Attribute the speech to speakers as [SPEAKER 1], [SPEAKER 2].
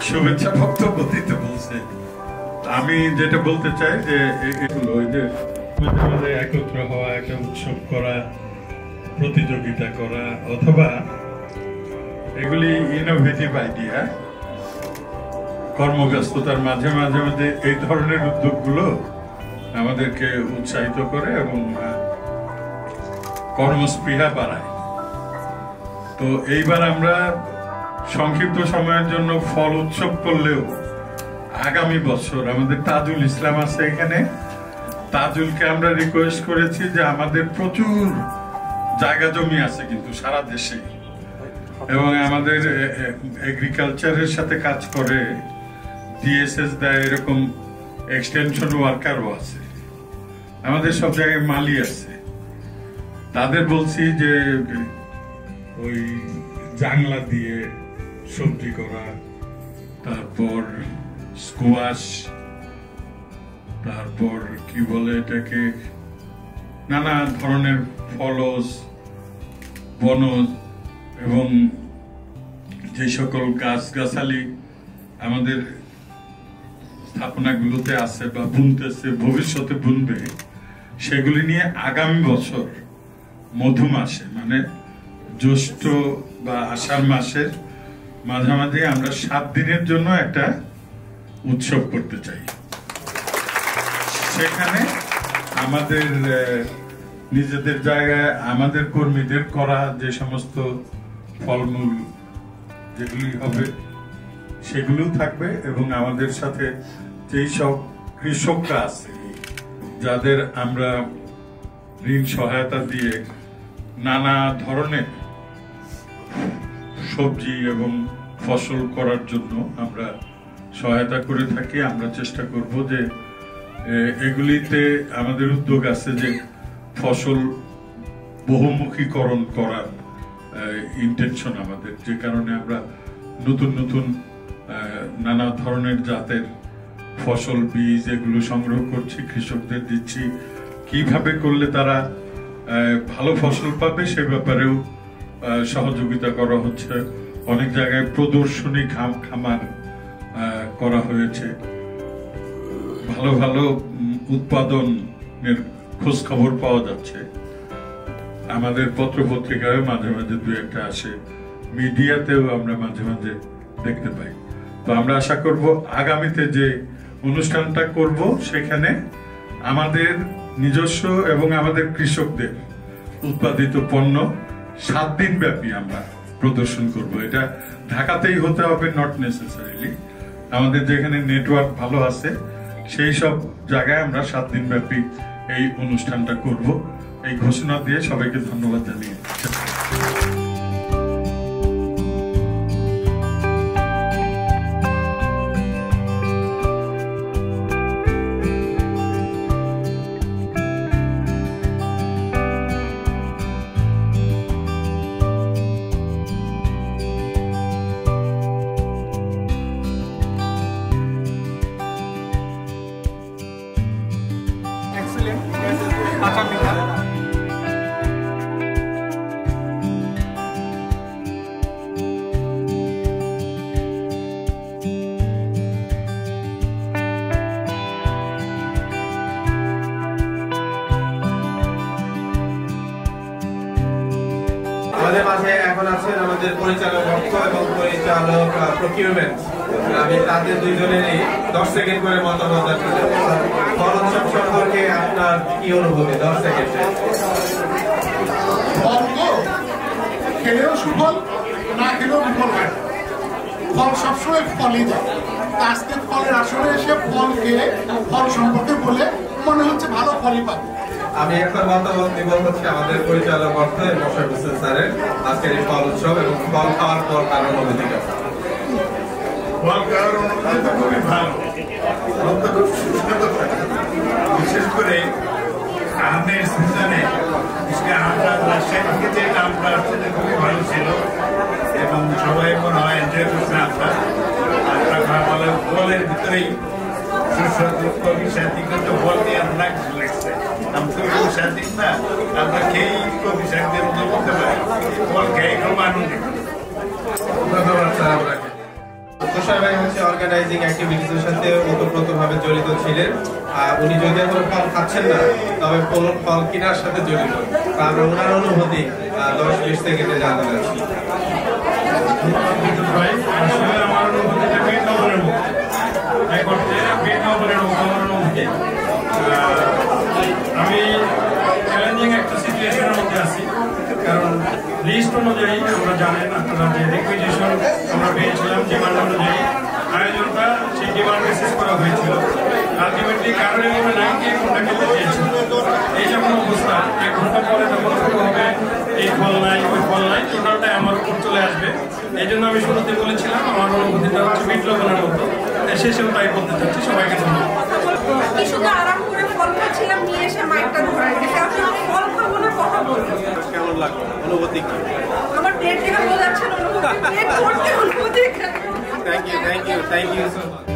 [SPEAKER 1] শুভেচ্ছা বক্তব্য দিতে বলছে। আমি যেটা বলতে চাই যে এগুলো ওই যে মাঝে মাঝে একত্র হওয়া, একটা উৎসব করা, প্রতিযোগিতা করা, অথবা এগুলি ইনোভেটিভ আইডিয়া, কর্মব্যস্ততার মাঝে মাঝে মাঝে এই ধরনের উদ্যোগগুলো আমাদেরকে উৎসাহিত করে এবং কর্মস্পৃহা বাড়ায়। তো এইবার আমরা সংক্ষিপ্ত সময়ের জন্য ফল উৎসব করলেও আগামী বছর আমাদের তাজুল ইসলাম আছে এখানে। তাজুলকে আমরা রিকোয়েস্ট করেছি যে আমাদের প্রচুর জায়গা জমি আছে কিন্তু সারা দেশে, এবং আমাদের এগ্রিকালচারের সাথে কাজ করে, ডিএসএস দেয়, এরকম এক্সটেনশন ওয়ার্কারও আছে, আমাদের সব জায়গায় মালি আছে। তাদের বলছি যে ওই জাংলা দিয়ে সবজি করা, তারপর স্কোয়াশ, তারপর কি বলে এটাকে, নানা ধরনের ফলজ, বনজ এবং যে সকল গাছগাছালি আমাদের স্থাপনাগুলোতে আছে বা বুনতেছে, ভবিষ্যতে বুনবে, সেগুলি নিয়ে আগামী বছর মধু মাসে, মানে জ্যৈষ্ঠ বা আষাঢ় মাসের মাঝামাঝি আমরা 7 দিনের জন্য একটা উৎসব করতে চাই। সেখানে আমাদের নিজেদের জায়গায় আমাদের কর্মীদের করা যে সমস্ত ফলমূল যেগুলি হবে সেগুলো থাকবে, এবং আমাদের সাথে যেই সব কৃষকরা আছে যাদের আমরা ঋণ সহায়তা দিয়ে নানা ধরনের সবজি এবং ফসল করার জন্য আমরা সহায়তা করে থাকি। আমরা চেষ্টা করব যে এগুলিতে আমাদের উদ্যোগ আছে যে ফসল বহুমুখীকরণ করার ইন্টেনশন আমাদের, যে কারণে আমরা নতুন নতুন নানা ধরনের জাতের ফসল বীজ এগুলো সংগ্রহ করছি, কৃষকদের দিচ্ছি। কিভাবে করলে তারা ভালো ফসল পাবে সে ব্যাপারেও সহযোগিতা করা হচ্ছে। অনেক জায়গায় প্রদর্শনী খামার করা হয়েছে, ভালো ভালো উৎপাদনের খোঁজ খবর পাওয়া যাচ্ছে। আমাদের পত্র পত্রিকায় মাঝে মাঝে 2-1টা আসে, মিডিয়াতেও আমরা মাঝে মাঝে দেখতে পাই। তো আমরা আশা করব আগামীতে যে অনুষ্ঠানটা করব সেখানে আমাদের নিজস্ব এবং আমাদের কৃষকদের উৎপাদিত পণ্য 7 দিন ব্যাপী আমরা প্রদর্শন করব। এটা ঢাকাতেই হতে হবে, নট নেসেসারিলি, আমাদের যেখানে নেটওয়ার্ক ভালো আছে সেই সব জায়গায় আমরা 7 দিন ব্যাপী এই অনুষ্ঠানটা করব। এই ঘোষণা দিয়ে সবাইকে ধন্যবাদ জানিয়ে
[SPEAKER 2] আমাদের মাঝে এখন আছেন আমাদের পরিচালক অর্থ এবং পরিচালক প্রকিউরমেন্ট। আমি তাদের দুইজনেরই 10 সেকেন্ড করে মতামত আসলে ফল উৎসব সম্পর্কে আপনার কি অনুভূতি? 10 সেকেন্ডে।
[SPEAKER 3] ফল তো খেলেও সুফল, না খেলেও বিফল হয়। ফল সবসময় ফলই দেয়। আজকে ফলের আসরে এসে ফল খেয়ে ফল সম্পর্কে বলে মনে হচ্ছে ভালো ফলই পাবে।
[SPEAKER 2] আমি এখন মতামত দিব হচ্ছে আমাদের পরিচালক অর্থ মোশাররফ হোসেন স্যারের আজকের এই ফল উৎসব এবং ফল খাওয়ার পর তার অনুভূতি কেমন।
[SPEAKER 1] ফল খাওয়ার অনুভূতি তো খুবই ভালো, খুব সুস্বাদু থাকে। বিশেষ করে আমের সিজনে আমরা রাজশাহী থেকে যে আমটা আসছে খুবই ভালো ছিল এবং সবাই মনে হয় এনজয় করছে আমটা। আমরা ফলের ভিতরেই সুস্বাদু কবি সাথী কিন্তু ফল দিয়ে আমরা লাগছে। আমরা সাথী না, আমরা খেয়েই কবি সাথীদের মতো বলতে পারি, ফল খেয়ে খুব আনন্দিত।
[SPEAKER 2] ধন্যবাদ স্যার আপনাকে। তুষার ভাই হচ্ছে অর্গানাইজিং অ্যাক্টিভিটিসের সাথে ওতপ্রোতভাবে জড়িত ছিলেন। উনি যদিও কোনো ফল খাচ্ছেন না, তবে ফল কেনার সাথে জড়িত। আমরা ওনার অনুভূতি 10-20 সেকেন্ডে জানতে চাচ্ছি।
[SPEAKER 4] আসলে আমার অনুভূতিটা পেট নবরের মতো, এক অর্থে পেট নবরের মতো আমার অনুভূতি। আমি চ্যালেঞ্জিং একটা সিচুয়েশনের মধ্যে আছি, কারণ লিস্ট অনুযায়ী আমরা জানেন আপনারা যে রিকুইজিশন আমরা পেয়েছিলাম ডিমান্ড অনুযায়ী আয়োজনটা সেই ডিমান্ড বেসিস করা হয়েছিল। আলটিমেটলি কারণে মনে 91 ঘন্টা খেতে চেয়েছিল। এই যখন অবস্থা 1 ঘন্টা পরে যখন শুরু হবে এই ফল নাই ওই ফল নাই, টোটালটাই আমার উপর চলে আসবে। এই জন্য আমি শুরুতে বলেছিলাম আমার অনুভূতিটা হচ্ছে বিপ্লবনের মতো, শেষেও তাই বলতে চাচ্ছি। সবাইকে ধন্যবাদ।
[SPEAKER 5] কিছুটা আরাম করে ফল খাচ্ছিলাম, নিয়ে এসে মাইকটা ধরাই দিয়েছে। আমি ফল খাবো না, কথা বলবো।
[SPEAKER 2] কেমন লাগলো, অনুভূতি কি?
[SPEAKER 5] আমার পেট থেকে বোঝাচ্ছে অনুভূতি, পেট ভর্তি অনুভূতি।
[SPEAKER 2] Thank you so much.